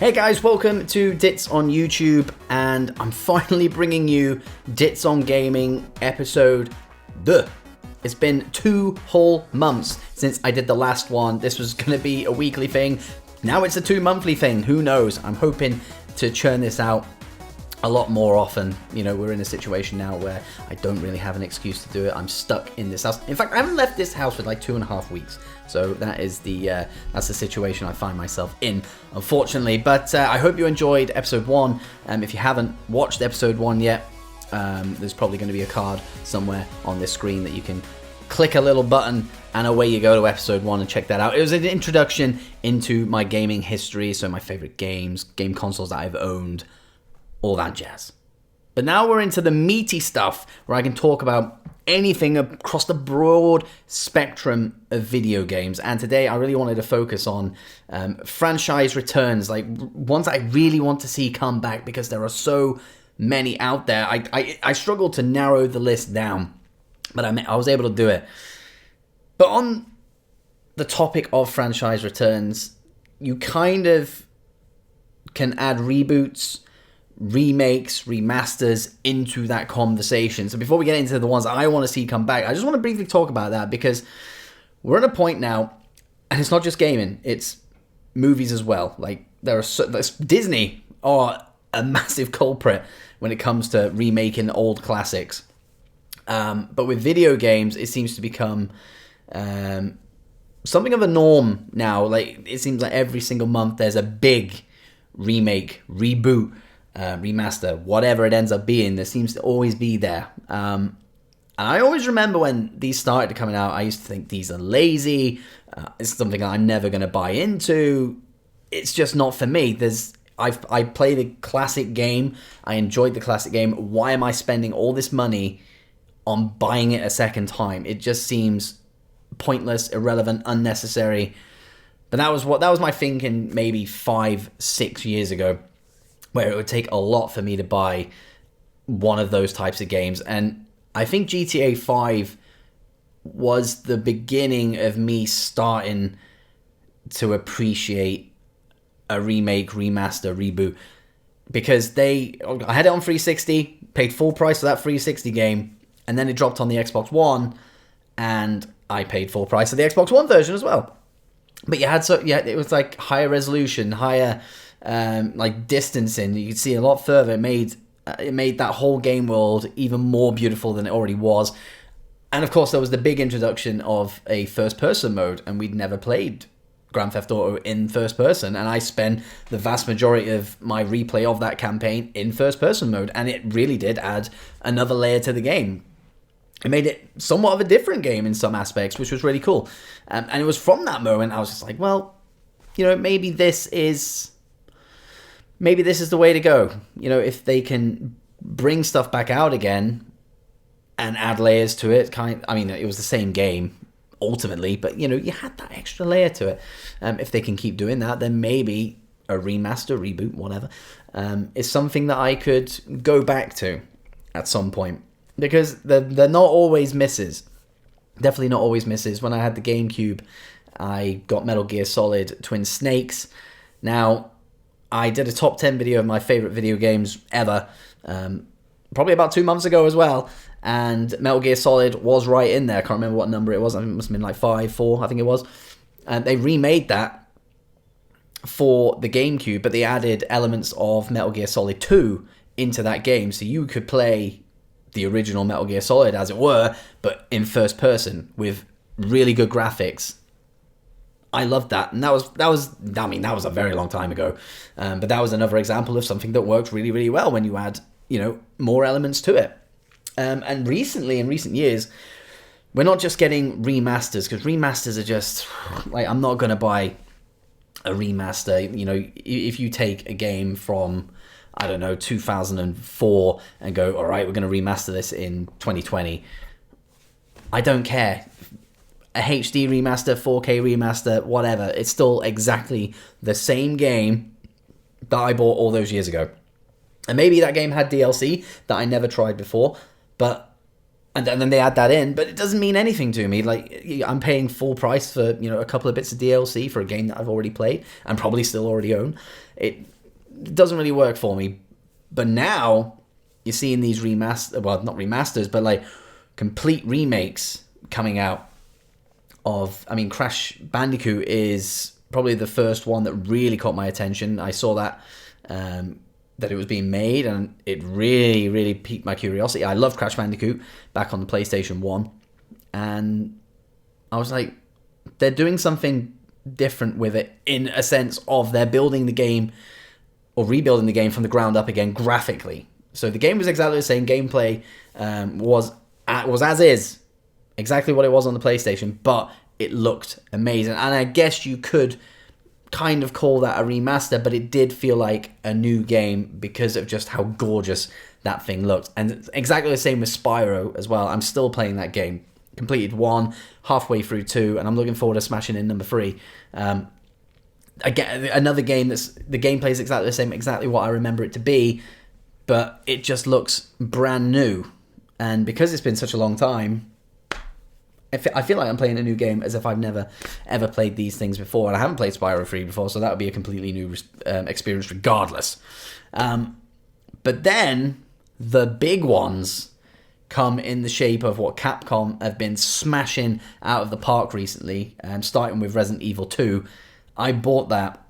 Hey guys, welcome to Dits on YouTube, and I'm finally bringing you Dits on Gaming episode It's been 2 whole months since I did the last one. This was going to be a weekly thing. Now it's a 2-monthly thing. Who knows? I'm hoping to churn this out a lot more often. You know, we're in a situation now where I don't really have an excuse to do it. I'm stuck in this house. In fact, I haven't left this house for like 2.5 weeks. So that is that's the situation I find myself in, unfortunately. But I hope you enjoyed episode 1. If you haven't watched episode 1 yet, there's probably going to be a card somewhere on this screen that you can click a little button and away you go to episode 1 and check that out. It was an introduction into my gaming history, so my favorite games, game consoles that I've owned, all that jazz. But now we're into the meaty stuff where I can talk about anything across the broad spectrum of video games. And today I really wanted to focus on franchise returns, like ones I really want to see come back because there are so many out there. I struggled to narrow the list down, but I was able to do it. But on the topic of franchise returns, you kind of can add reboots, remakes, remasters into that conversation. So before we get into the ones I want to see come back, I just want to briefly talk about that because we're at a point now, and it's not just gaming, it's movies as well. Like Disney are a massive culprit when it comes to remaking old classics. But with video games, it seems to become something of a norm now. Like it seems like every single month there's a big remake, reboot, remaster, whatever it ends up being. There seems to always be there. And I always remember when these started coming out, I used to think these are lazy. It's something I'm never going to buy into. It's just not for me. I played a classic game. I enjoyed the classic game. Why am I spending all this money on buying it a second time? It just seems pointless, irrelevant, unnecessary. But that was my thinking maybe 5-6 years ago, where it would take a lot for me to buy one of those types of games. And I think GTA 5 was the beginning of me starting to appreciate a remake, remaster, reboot. Because I had it on 360, paid full price for that 360 game, and then it dropped on the Xbox One, and I paid full price for the Xbox One version as well. But it was like higher resolution, higher like distancing. You could see a lot further. It made that whole game world even more beautiful than it already was. And of course, there was the big introduction of a first-person mode, and we'd never played Grand Theft Auto in first person, and I spent the vast majority of my replay of that campaign in first-person mode, and it really did add another layer to the game. It made it somewhat of a different game in some aspects, which was really cool. And it was from that moment I was just like, well, you know, maybe this is the way to go. You know, if they can bring stuff back out again and add layers to it, it was the same game ultimately, but you know, you had that extra layer to it. If they can keep doing that, then maybe a remaster, reboot, whatever, is something that I could go back to at some point. Because they're not always misses. Definitely not always misses. When I had the GameCube, I got Metal Gear Solid Twin Snakes. Now, I did a top 10 video of my favorite video games ever, probably about 2 months ago as well, and Metal Gear Solid was right in there. I can't remember what number it was. I think it must have been like 5, 4, I think it was. And they remade that for the GameCube, but they added elements of Metal Gear Solid 2 into that game, so you could play the original Metal Gear Solid, as it were, but in first person with really good graphics. I loved that, and that was a very long time ago. But that was another example of something that works really, really well when you add, you know, more elements to it. And recently, in recent years, we're not just getting remasters, because remasters are just like, I'm not going to buy a remaster. You know, if you take a game from, I don't know, 2004 and go, all right, we're going to remaster this in 2020. I don't care. A HD remaster, 4K remaster, whatever. It's still exactly the same game that I bought all those years ago. And maybe that game had DLC that I never tried before, and then they add that in, but it doesn't mean anything to me. Like, I'm paying full price for, you know, a couple of bits of DLC for a game that I've already played and probably still already own. it doesn't really work for me. But now you're seeing these not remasters, but like complete remakes coming out of, I mean, Crash Bandicoot is probably the first one that really caught my attention. I saw that it was being made, and it really, really piqued my curiosity. I love Crash Bandicoot back on the PlayStation 1, and I was like, they're doing something different with it, in a sense of they're building the game or rebuilding the game from the ground up again graphically. So the game was exactly the same. Gameplay was as is, exactly what it was on the PlayStation, but it looked amazing. And I guess you could kind of call that a remaster, but it did feel like a new game because of just how gorgeous that thing looked. And it's exactly the same with Spyro as well. I'm still playing that game. Completed 1, halfway through 2, and I'm looking forward to smashing in number 3. Again, another game that's the gameplay is exactly the same, exactly what I remember it to be, but it just looks brand new. And because it's been such a long time, I feel like I'm playing a new game as if I've never ever played these things before, and I haven't played Spyro 3 before, so that would be a completely new experience regardless. But then the big ones come in the shape of what Capcom have been smashing out of the park recently, starting with Resident Evil 2. I bought that.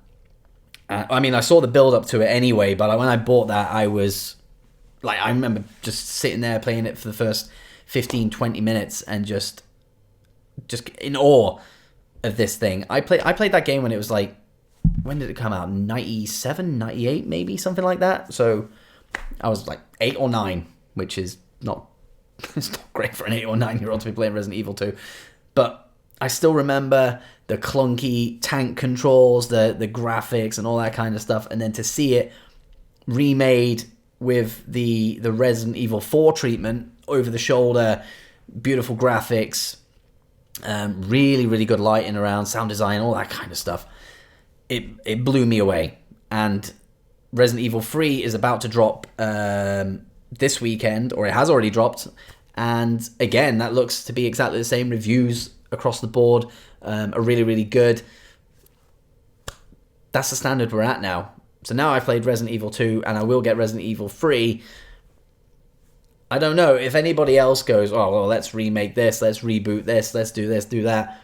I saw the build up to it anyway, but when I bought that, I was like, I remember just sitting there playing it for the first 15, 20 minutes and just in awe of this thing. I played that game when it was like, when did it come out? 97, 98 maybe, something like that. So I was like 8 or 9, which is not it's not great for an 8 or 9-year-old to be playing Resident Evil 2. But I still remember the clunky tank controls, the graphics and all that kind of stuff. And then to see it remade with the Resident Evil 4 treatment, over the shoulder, beautiful graphics, really, really good lighting around, sound design, all that kind of stuff. It blew me away. And Resident Evil 3 is about to drop this weekend, or it has already dropped, and again, that looks to be exactly the same. Reviews across the board are really, really good. That's the standard we're at now. So now I've played Resident Evil 2, and I will get Resident Evil 3. I don't know if anybody else goes, oh, well, let's remake this, let's reboot this, let's do this, do that.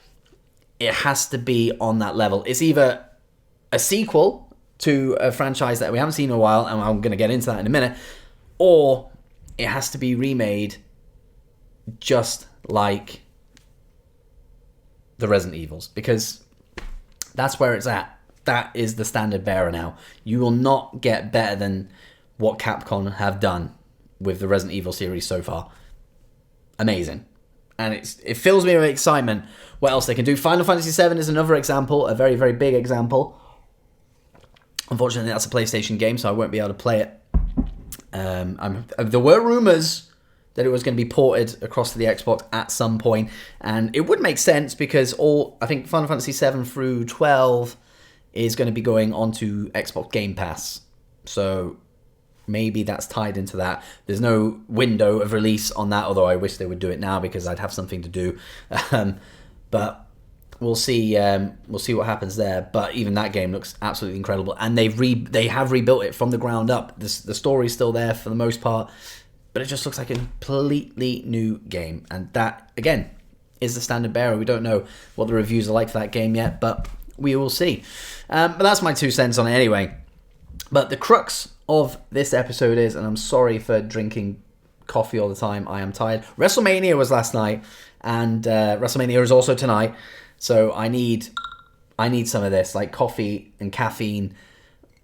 It has to be on that level. It's either a sequel to a franchise that we haven't seen in a while, and I'm going to get into that in a minute, or it has to be remade just like the Resident Evils, because that's where it's at. That is the standard bearer now. You will not get better than what Capcom have done with the Resident Evil series so far. Amazing. And it fills me with excitement what else they can do. Final Fantasy VII is another example, a very, very big example. Unfortunately, that's a PlayStation game, so I won't be able to play it. There were rumours that it was going to be ported across to the Xbox at some point, and it would make sense because I think Final Fantasy VII through 12 is going to be going onto Xbox Game Pass. So maybe that's tied into that. There's no window of release on that, although I wish they would do it now because I'd have something to do. But we'll see. We'll see what happens there. But even that game looks absolutely incredible, and they have rebuilt it from the ground up. The story's still there for the most part, but it just looks like a completely new game. And that again is the standard bearer. We don't know what the reviews are like for that game yet, but we will see. But that's my 2 cents on it anyway. But the crux of this episode is, and I'm sorry for drinking coffee all the time, I am tired. WrestleMania was last night, and WrestleMania is also tonight. So I need some of this. Like, coffee and caffeine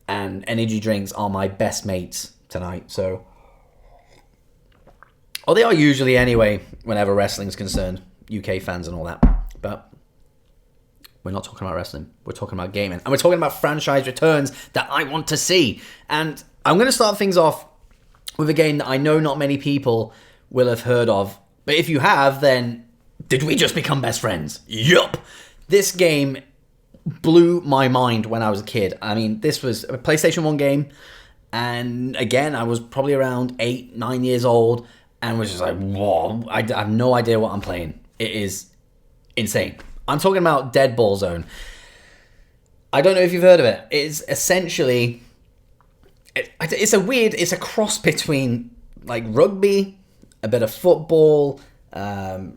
and energy drinks are my best mates tonight. So, or they are usually anyway, whenever wrestling's concerned. UK fans and all that. But we're not talking about wrestling. We're talking about gaming. And we're talking about franchise returns that I want to see. And I'm going to start things off with a game that I know not many people will have heard of. But if you have, then did we just become best friends? Yup! This game blew my mind when I was a kid. I mean, this was a PlayStation 1 game. And again, I was probably around 8, 9 years old. And was just like, whoa, I have no idea what I'm playing. It is insane. I'm talking about Dead Ball Zone. I don't know if you've heard of it. It's essentially it's a cross between like rugby, a bit of football, and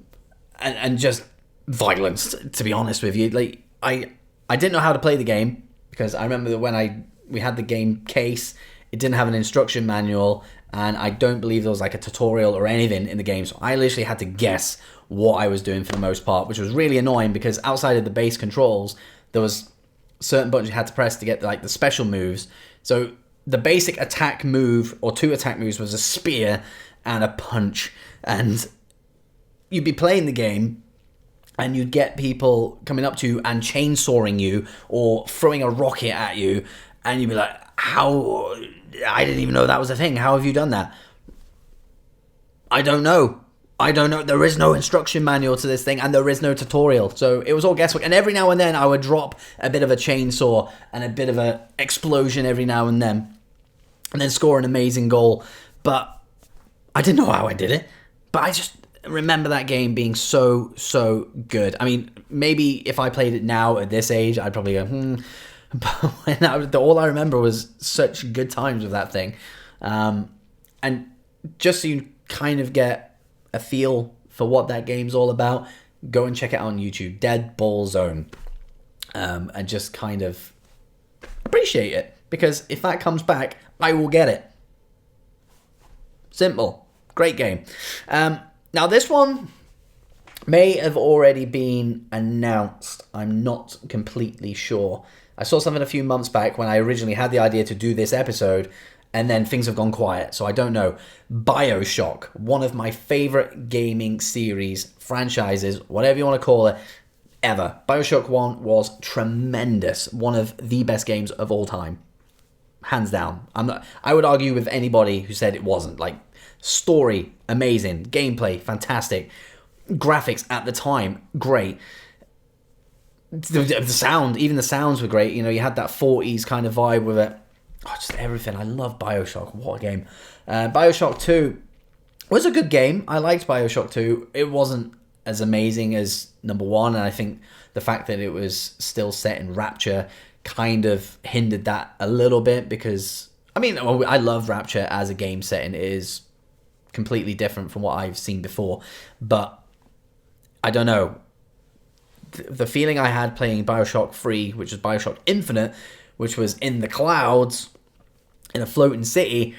just violence. To be honest with you, like I didn't know how to play the game because I remember that when we had the game case, it didn't have an instruction manual, and I don't believe there was like a tutorial or anything in the game. So I literally had to guess what I was doing for the most part, which was really annoying because outside of the base controls, there was certain buttons you had to press to get like the special moves. So the basic attack move or two attack moves was a spear and a punch, and you'd be playing the game and you'd get people coming up to you and chainsawing you or throwing a rocket at you, and you'd be like, how? I didn't even know that was a thing. How have you done that? I don't know. There is no instruction manual to this thing, and there is no tutorial. So it was all guesswork. And every now and then I would drop a bit of a chainsaw and a bit of an explosion every now and then score an amazing goal. But I didn't know how I did it. But I just remember that game being so, so good. I mean, maybe if I played it now at this age, I'd probably go, But all I remember was such good times with that thing. And just so you kind of get a feel for what that game's all about, go and check it out on YouTube, Dead Ball Zone, and just kind of appreciate it, because if that comes back, I will get it. Simple. Great game. Now this one may have already been announced. I'm not completely sure. I saw something a few months back when I originally had the idea to do this episode, and then things have gone quiet, so I don't know. Bioshock, one of my favorite gaming series, franchises, whatever you want to call it, ever. Bioshock 1 was tremendous. One of the best games of all time. Hands down. I would argue with anybody who said it wasn't. Like, story, amazing. Gameplay, fantastic. Graphics at the time, great. The sound, even the sounds were great. You know, you had that 40s kind of vibe with it. Oh, just everything. I love Bioshock. What a game. Bioshock 2 was a good game. I liked Bioshock 2. It wasn't as amazing as number 1, and I think the fact that it was still set in Rapture kind of hindered that a little bit, because, I mean, I love Rapture as a game setting. It is completely different from what I've seen before, but I don't know. The feeling I had playing Bioshock 3, which was Bioshock Infinite, which was in the clouds, in a floating city,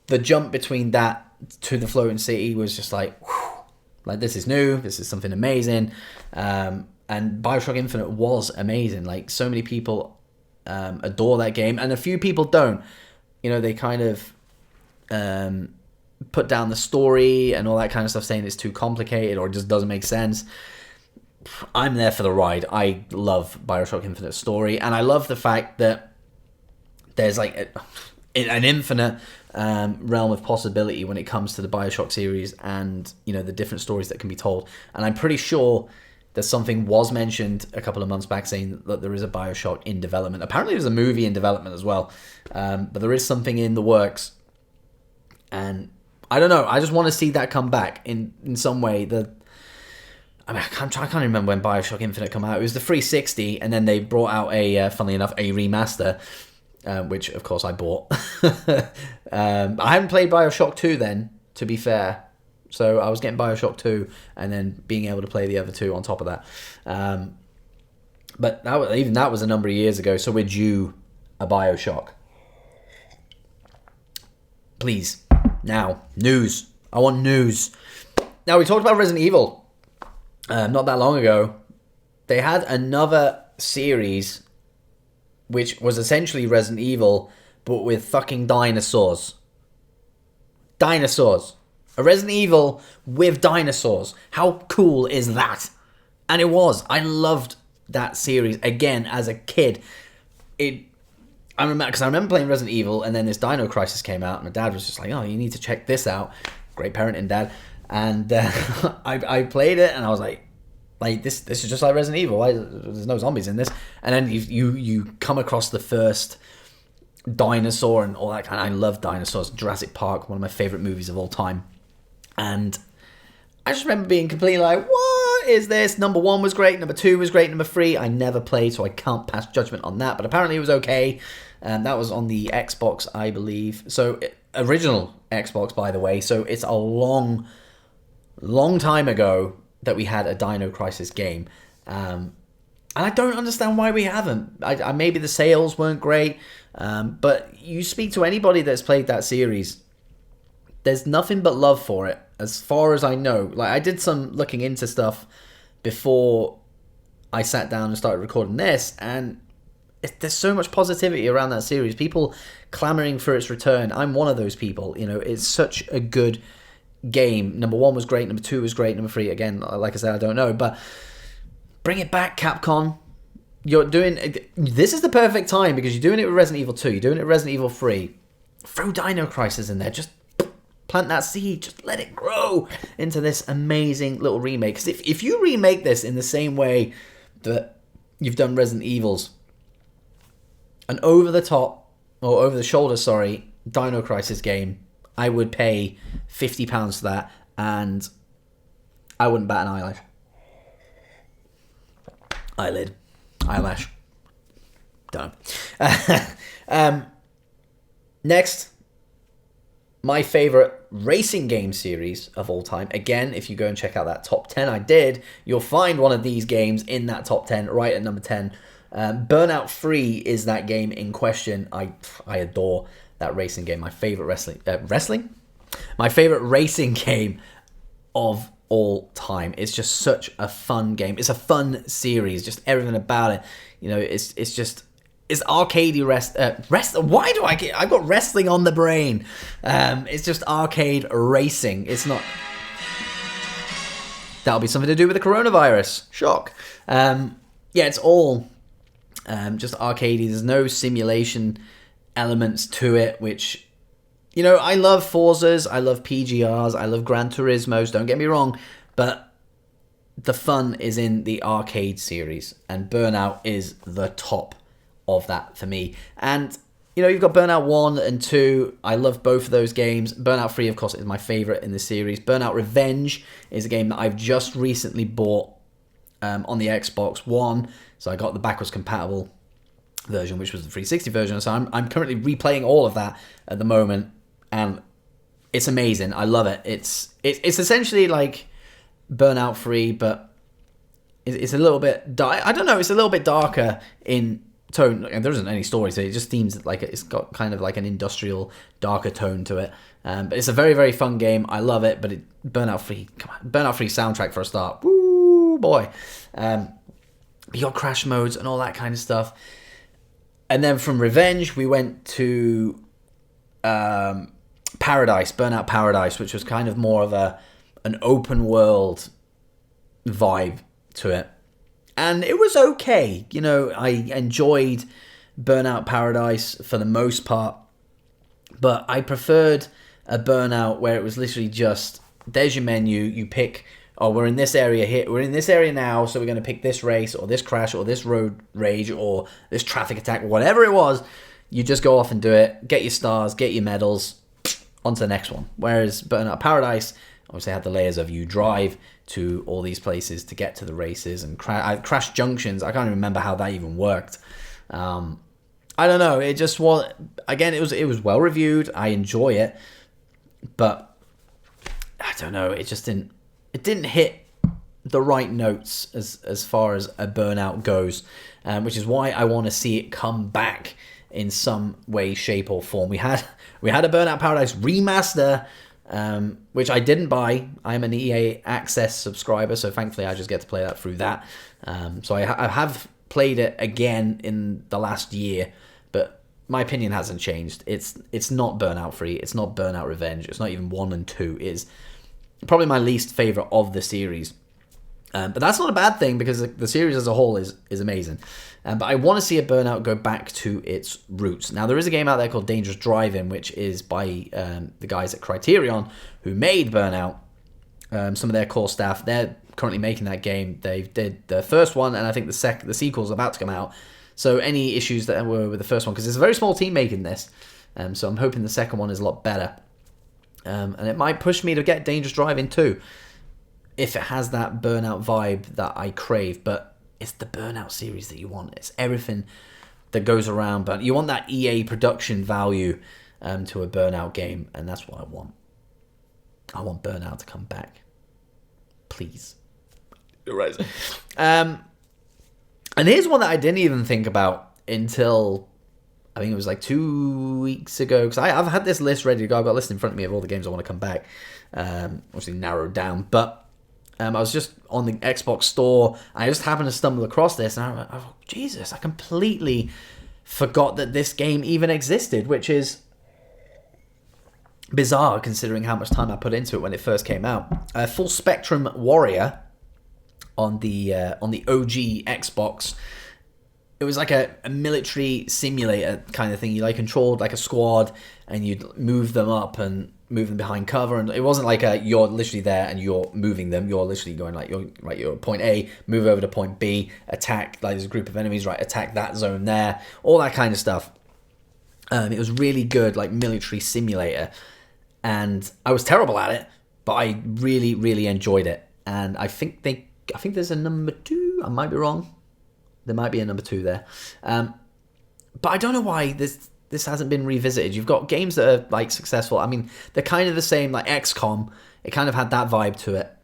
the jump between that to the floating city was just like, whew, like, this is new, this is something amazing. And Bioshock Infinite was amazing. Like, so many people adore that game, and a few people don't. You know, they kind of put down the story and all that kind of stuff, saying it's too complicated or it just doesn't make sense. I'm there for the ride. I love Bioshock Infinite's story, and I love the fact that there's like an infinite realm of possibility when it comes to the Bioshock series, and, you know, the different stories that can be told. And I'm pretty sure that something was mentioned a couple of months back saying that there is a Bioshock in development. Apparently there's a movie in development as well, but there is something in the works, and I don't know. I just want to see that come back in some way. I can't remember when Bioshock Infinite came out. It was the 360, and then they brought out funnily enough, a remaster, which of course I bought. I hadn't played Bioshock 2 then, to be fair. So I was getting Bioshock 2 and then being able to play the other two on top of that. But that was a number of years ago, so we're due a Bioshock. Please. Now, news. I want news. Now, we talked about Resident Evil not that long ago. They had another series which was essentially Resident Evil, but with fucking dinosaurs. Dinosaurs. A Resident Evil with dinosaurs. How cool is that? And it was. I loved that series. Again, as a kid, I remember playing Resident Evil, and then this Dino Crisis came out, and my dad was just like, "Oh, you need to check this out." Great parenting, Dad. And I played it, and I was like this is just like Resident Evil. There's no zombies in this. And then you come across the first dinosaur and all that kind. I love dinosaurs. Jurassic Park, one of my favorite movies of all time. And I just remember being completely like, what? is this. Number 1 was great, number 2 was great, number 3 I never played, so I can't pass judgment on that, but apparently it was okay. That was on the Xbox, I believe. So, original Xbox, by the way, so it's a long time ago that we had a Dino Crisis game. And I don't understand why we haven't. Maybe the sales weren't great, but you speak to anybody that's played that series, there's nothing but love for it, as far as I know. Like, I did some looking into stuff before I sat down and started recording this, and there's so much positivity around that series. People clamoring for its return. I'm one of those people. You know, it's such a good game. Number 1 was great, number 2 was great, number 3, again, like I said, I don't know, but bring it back, Capcom. This is the perfect time, because you're doing it with Resident Evil 2, you're doing it with Resident Evil 3. Throw Dino Crisis in there, just plant that seed, just let it grow into this amazing little remake. Because if you remake this in the same way that you've done Resident Evils, an over-the-shoulder, Dino Crisis game, I would pay £50 for that, and I wouldn't bat an eyelash. Don't know. Next, my favorite racing game series of all time. Again, if you go and check out that top 10 I did, you'll find one of these games in that top 10, right at number 10. Burnout 3 is that game in question. I adore that racing game. My favorite My favorite racing game of all time. It's just such a fun game. It's a fun series. Just everything about it. You know, it's arcadey why do I've got wrestling on the brain. It's just arcade racing. It's not. That'll be something to do with the coronavirus. Shock. Yeah, it's all just arcadey. There's no simulation elements to it, which, you know, I love Forzas, I love PGRs, I love Gran Turismos, don't get me wrong, but the fun is in the arcade series, and Burnout is the top of that for me. And, you know, you've got Burnout 1 and 2, I love both of those games. Burnout 3, of course, is my favourite in the series. Burnout Revenge is a game that I've just recently bought on the Xbox One, so I got the backwards compatible version, which was the 360 version, so I'm currently replaying all of that at the moment, and it's amazing. I love it. It's essentially like Burnout 3, but it's a little bit I don't know, it's a little bit darker in tone. There isn't any story, so it just seems like it's got kind of like an industrial, darker tone to it. But it's a very, very fun game. I love it. But Burnout 3, come on, Burnout 3 soundtrack for a start. Woo, boy. You got crash modes and all that kind of stuff. And then from Revenge, we went to Paradise, Burnout Paradise, which was kind of more of an open world vibe to it. And it was okay. You know, I enjoyed Burnout Paradise for the most part, but I preferred a Burnout where it was literally just, there's your menu, you pick, oh, we're in this area here, we're in this area now, so we're going to pick this race, or this crash, or this road rage, or this traffic attack, whatever it was, you just go off and do it, get your stars, get your medals, on to the next one. Whereas Burnout Paradise obviously had the layers of you drive to all these places to get to the races, and crash junctions. I can't even remember how that even worked. I don't know. It just was, again, it was well reviewed. I enjoy it, but I don't know. It just didn't hit the right notes as far as a Burnout goes, which is why I want to see it come back in some way, shape, or form. We had a Burnout Paradise remaster, which I didn't buy. I'm an EA Access subscriber, so thankfully I just get to play that through that. So I have played it again in the last year, but my opinion hasn't changed. It's not Burnout 3, it's not Burnout Revenge, it's not even 1 and 2. It's probably my least favourite of the series. But that's not a bad thing, because the series as a whole is amazing. But I want to see a Burnout go back to its roots. Now, there is a game out there called Dangerous Driving, which is by the guys at Criterion, who made Burnout. Some of their core staff, they're currently making that game. They did the first one, and I think the sequel's about to come out. So any issues that were with the first one, because it's a very small team making this, so I'm hoping the second one is a lot better. And it might push me to get Dangerous Driving too. if it has that Burnout vibe that I crave, but it's the Burnout series that you want. It's everything that goes around, but you want that EA production value to a Burnout game, and that's what I want. I want Burnout to come back. Please. Right. And here's one that I didn't even think about until I think it was like 2 weeks ago, because I've had this list ready to go. I've got a list in front of me of all the games I want to come back, obviously narrowed down, but I was just on the Xbox store. I just happened to stumble across this, and I was like, oh, Jesus, I completely forgot that this game even existed, which is bizarre considering how much time I put into it when it first came out. Full Spectrum Warrior on the OG Xbox. It was like a military simulator kind of thing. You controlled like a squad, and you'd move them up and move them behind cover, and it wasn't like you're literally there and you're moving them. You're literally going you're point A, move over to point B, attack, like there's a group of enemies, right, attack that zone there, all that kind of stuff. It was really good, like military simulator, and I was terrible at it, but I really, really enjoyed it. And I think there's a number 2. I might be wrong. There might be a number 2 there, but I don't know why this hasn't been revisited. You've got games that are like successful. I mean, they're kind of the same, like XCOM. It kind of had that vibe to it,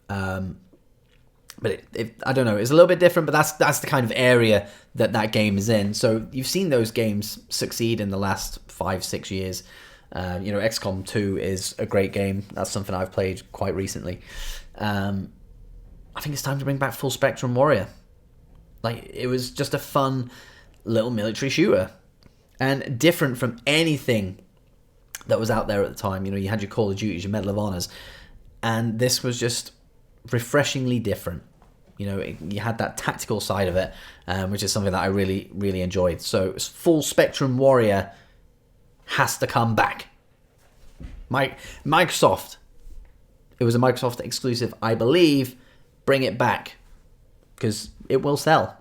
but I don't know. It's a little bit different, but that's the kind of area that game is in. So you've seen those games succeed in the last 5-6 years. XCOM 2 is a great game. That's something I've played quite recently. I think it's time to bring back Full Spectrum Warrior. Like, it was just a fun little military shooter, and different from anything that was out there at the time. You had your Call of Duties, your Medal of Honors, and this was just refreshingly different. You had that tactical side of it, which is something that I really, really enjoyed. So Full Spectrum Warrior has to come back. Microsoft, it was a Microsoft exclusive, I believe. Bring it back, because it will sell.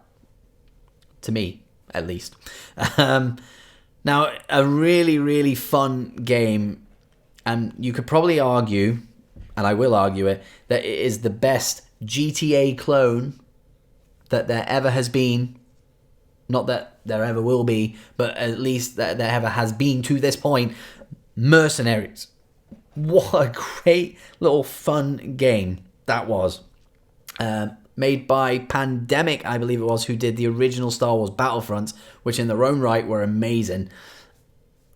To me, at least. Now, a really, really fun game, and you could probably argue, and I will argue it, that it is the best GTA clone that there ever has been. Not that there ever will be, but at least that there ever has been to this point. Mercenaries. What a great little fun game that was. Made by Pandemic, I believe it was, who did the original Star Wars Battlefronts, which in their own right were amazing.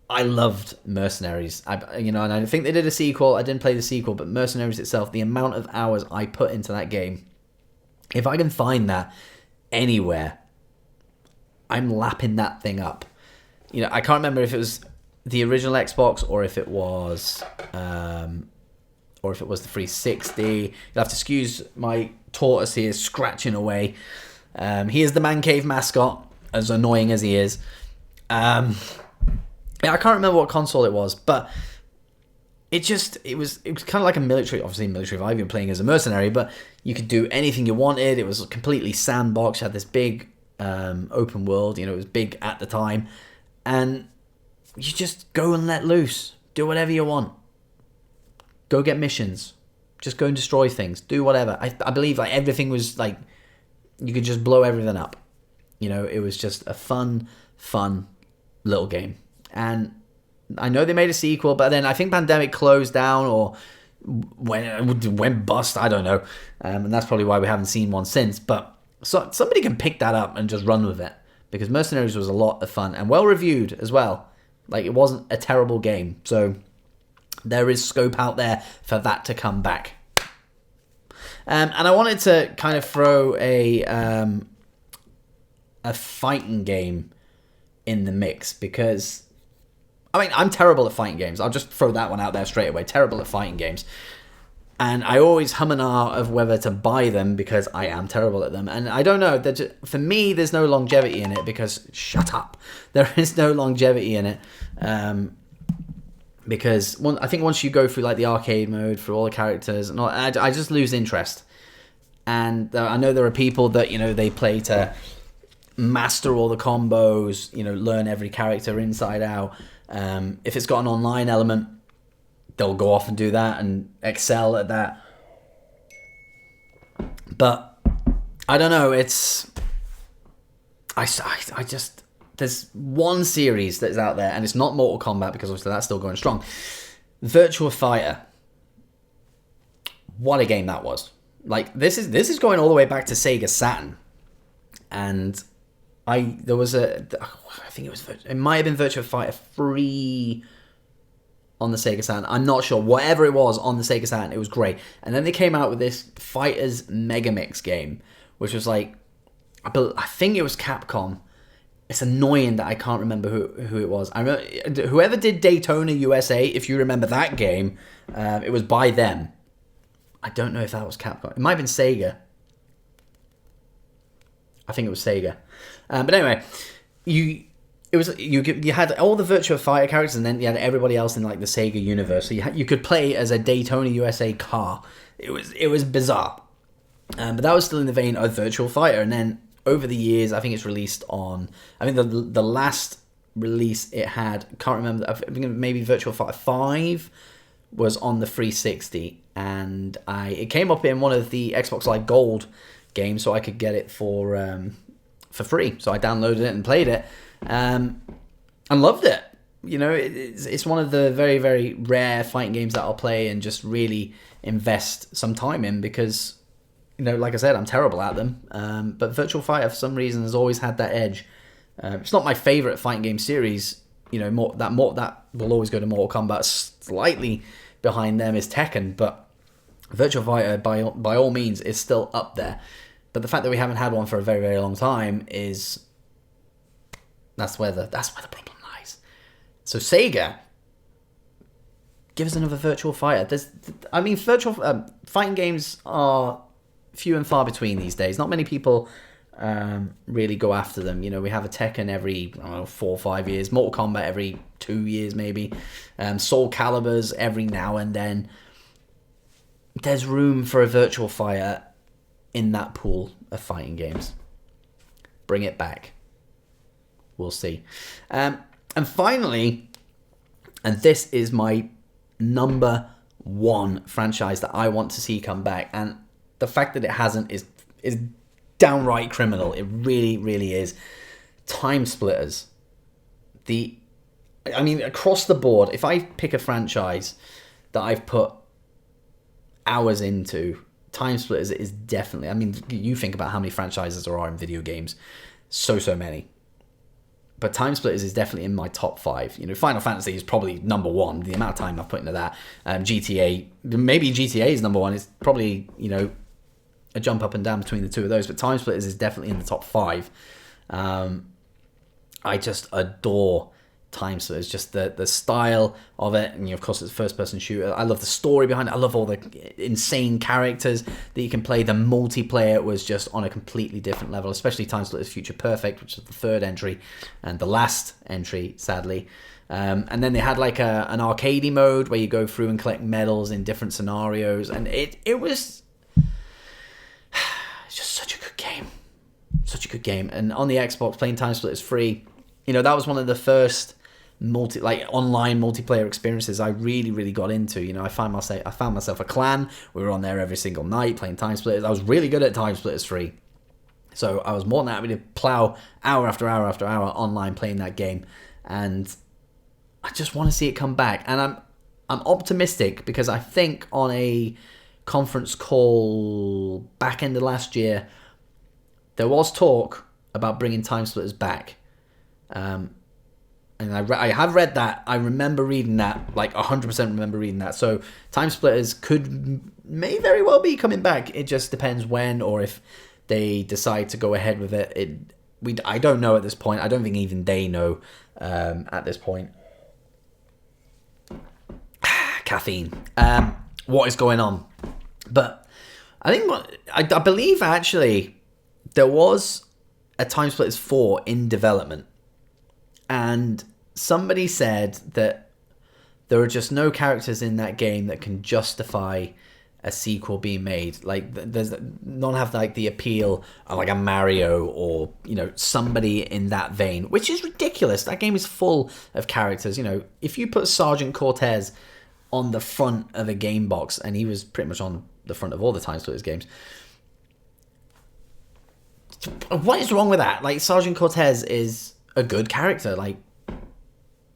I loved Mercenaries. And I think they did a sequel. I didn't play the sequel, but Mercenaries itself, the amount of hours I put into that game, if I can find that anywhere, I'm lapping that thing up. I can't remember if it was the original Xbox or if it was the 360. You'll have to excuse my tortoise here scratching away. He is the man cave mascot, as annoying as he is. I can't remember what console it was, but it was kind of like a military vibe. You're playing as a mercenary, but you could do anything you wanted. It was completely sandbox. You had this big open world. It was big at the time, and you just go and let loose. Do whatever you want. Go get missions. Just go and destroy things. Do whatever. I believe everything was you could just blow everything up. It was just a fun little game. And I know they made a sequel, but then I think Pandemic closed down or went bust. I don't know. And that's probably why we haven't seen one since. But somebody can pick that up and just run with it, because Mercenaries was a lot of fun and well reviewed as well. It wasn't a terrible game. So there is scope out there for that to come back. And I wanted to kind of throw a fighting game in the mix, because I'm terrible at fighting games. I'll just throw that one out there straight away. Terrible at fighting games. And I always hum and ah of whether to buy them, because I am terrible at them. And I don't know. For me, there's no longevity in it, because... Shut up. There is no longevity in it. Because I think once you go through the arcade mode for all the characters, and all, I just lose interest. And I know there are people that, they play to master all the combos, learn every character inside out. If it's got an online element, they'll go off and do that and excel at that. But I don't know. I just there's one series that's out there, and it's not Mortal Kombat because obviously that's still going strong. Virtua Fighter. What a game that was! Like this is going all the way back to Sega Saturn, and I think it might have been Virtua Fighter 3 on the Sega Saturn. I'm not sure. Whatever it was on the Sega Saturn, it was great. And then they came out with this Fighters Megamix game, which was like, I think it was Capcom. It's annoying that I can't remember who it was. I remember whoever did Daytona USA. If you remember that game, it was by them. I don't know if that was Capcom. It might have been Sega. I think it was Sega. But anyway, you had all the Virtua Fighter characters, and then you had everybody else in like the Sega universe. So you could play as a Daytona USA car. It was bizarre. But that was still in the vein of Virtua Fighter. And then over the years, I think it's released on. I think the last release it had, can't remember. I think maybe Virtua Fighter 5 was on the 360, and it came up in one of the Xbox Live Gold games, so I could get it for free. So I downloaded it and played it, and loved it. You know, it's one of the very, very rare fighting games that I'll play and just really invest some time in because, you know, like I said, I'm terrible at them. But Virtua Fighter, for some reason, has always had that edge. It's not my favorite fighting game series. You know, that will always go to Mortal Kombat. Slightly behind them is Tekken, but Virtua Fighter, by all means, is still up there. But the fact that we haven't had one for a very, very long time that's where the problem lies. So Sega, give us another Virtua Fighter. Virtual fighting games are few and far between these days. Not many people really go after them. You know, we have a Tekken every 4 or 5 years, Mortal Kombat every 2 years maybe, Soul Caliburs every now and then. There's room for a Virtua Fighter in that pool of fighting games. Bring it back. We'll see. And finally, and this is my number one franchise that I want to see come back, and the fact that it hasn't is downright criminal. It really, really is. Timesplitters. Across the board, if I pick a franchise that I've put hours into, Timesplitters is definitely. I mean, you think about how many franchises there are in video games, so many. But Timesplitters is definitely in my top 5. You know, Final Fantasy is probably number 1. The amount of time I've put into that. GTA, maybe GTA is number 1. It's probably, you know, a jump up and down between the two of those. But Timesplitters is definitely in the top 5. I just adore Timesplitters, just the style of it, and of course it's a first-person shooter. I love the story behind it. I love all the insane characters that you can play. The multiplayer was just on a completely different level, especially Timesplitters Future Perfect, which is the third entry and the last entry, sadly. And then they had like an arcadey mode where you go through and collect medals in different scenarios, and it was just such a good game. And on the Xbox, playing Timesplitters free, you know, that was one of the first online multiplayer experiences I really, really got into. You know, I found myself a clan. We were on there every single night playing Timesplitters. I was really good at Timesplitters 3. So I was more than happy to plow hour after hour after hour online playing that game. And I just want to see it come back. And I'm optimistic because I think on a conference call back end of last year, there was talk about bringing Timesplitters back. And I have read that. I remember reading that, like 100% remember reading that. So Timesplitters may very well be coming back. It just depends when, or if they decide to go ahead with it. I don't know at this point. I don't think even they know at this point. Caffeine. What is going on? But I think I believe actually there was a Timesplitters 4 in development. And somebody said that there are just no characters in that game that can justify a sequel being made. Like, there's none have like the appeal of like a Mario or, you know, somebody in that vein, which is ridiculous. That game is full of characters. You know, if you put Sergeant Cortez on the front of a game box, and he was pretty much on the front of all the Timesplitters games, what is wrong with that? Like, Sergeant Cortez is a good character. Like,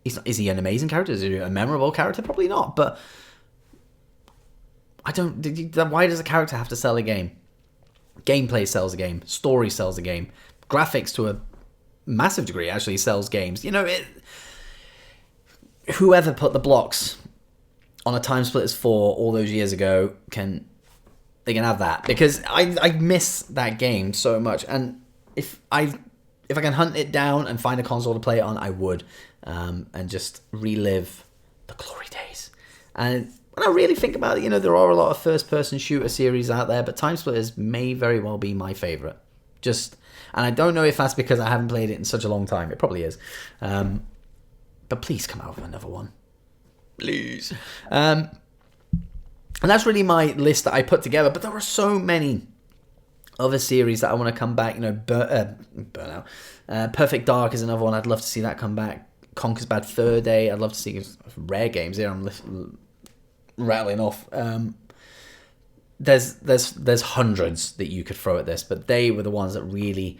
is he an amazing character? Is he a memorable character? Probably not. But why does a character have to sell a game? Gameplay sells a game. Story sells a game. Graphics, to a massive degree, actually sells games. You know, whoever put the blocks on a Timesplitters 4 all those years ago they can have that, because I miss that game so much. And if I can hunt it down and find a console to play it on, I would, and just relive the glory days. And when I really think about it, you know, there are a lot of first-person shooter series out there, but Timesplitters may very well be my favorite. And I don't know if that's because I haven't played it in such a long time. It probably is. But please come out with another one. Please. And that's really my list that I put together. But there are so many other series that I want to come back. You know, Burnout. Perfect Dark is another one. I'd love to see that come back. Conker's Bad Fur Day. I'd love to see rare games here. I'm rattling off. There's hundreds that you could throw at this, but they were the ones that really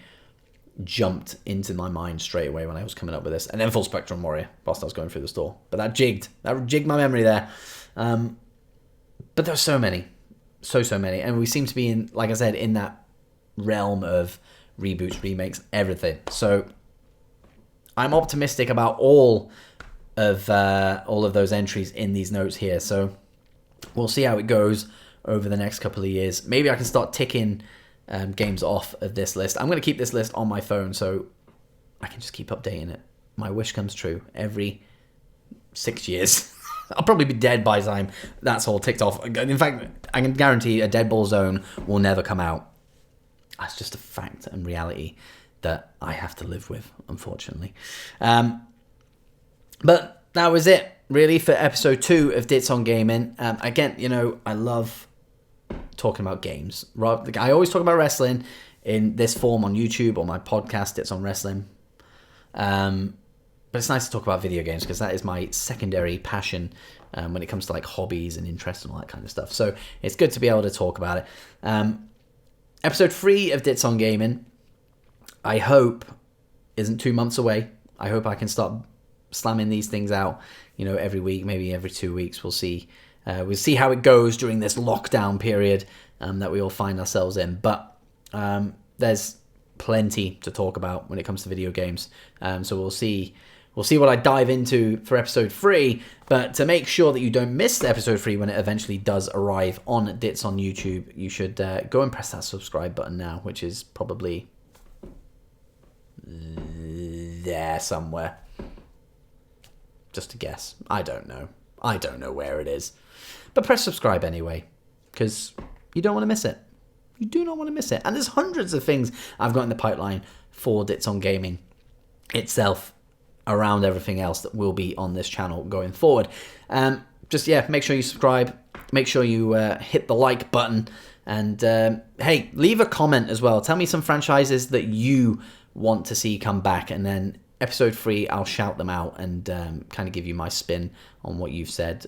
jumped into my mind straight away when I was coming up with this. And then Full Spectrum Warrior, whilst I was going through the store. But that jigged my memory there. But there's so many. So many. And we seem to be in, like I said, in that realm of reboots, remakes, everything. So I'm optimistic about all of those entries in these notes here. So we'll see how it goes over the next couple of years. Maybe I can start ticking games off of this list. I'm going to keep this list on my phone so I can just keep updating it. My wish comes true every 6 years. I'll probably be dead by the time that's all ticked off. In fact, I can guarantee a Deadball Zone will never come out. That's just a fact and reality that I have to live with, unfortunately. But that was it, really, for episode 2 of Dits on Gaming. Again, you know, I love talking about games. I always talk about wrestling in this form on YouTube or my podcast, Dits on Wrestling. But it's nice to talk about video games because that is my secondary passion when it comes to like hobbies and interests and all that kind of stuff. So it's good to be able to talk about it. Episode 3 of Dits on Gaming, I hope, isn't 2 months away. I hope I can start slamming these things out, you know, every week, maybe every 2 weeks. We'll see. We'll see how it goes during this lockdown period that we all find ourselves in. But there's plenty to talk about when it comes to video games. So we'll see what I dive into for episode 3. But to make sure that you don't miss episode 3 when it eventually does arrive on Dits on YouTube, you should go and press that subscribe button now, which is probably there somewhere. Just a guess. I don't know where it is. But press subscribe anyway, because you don't want to miss it. You do not want to miss it. And there's hundreds of things I've got in the pipeline for Dits on Gaming itself, around everything else that will be on this channel going forward. Make sure you subscribe. Make sure you hit the like button. And hey, leave a comment as well. Tell me some franchises that you want to see come back. And then episode 3, I'll shout them out and kind of give you my spin on what you've said.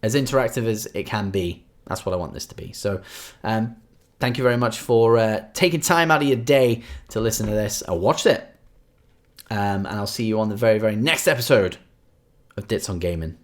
As interactive as it can be. That's what I want this to be. So thank you very much for taking time out of your day to listen to this or watch it. And I'll see you on the very, very next episode of Dits on Gaming.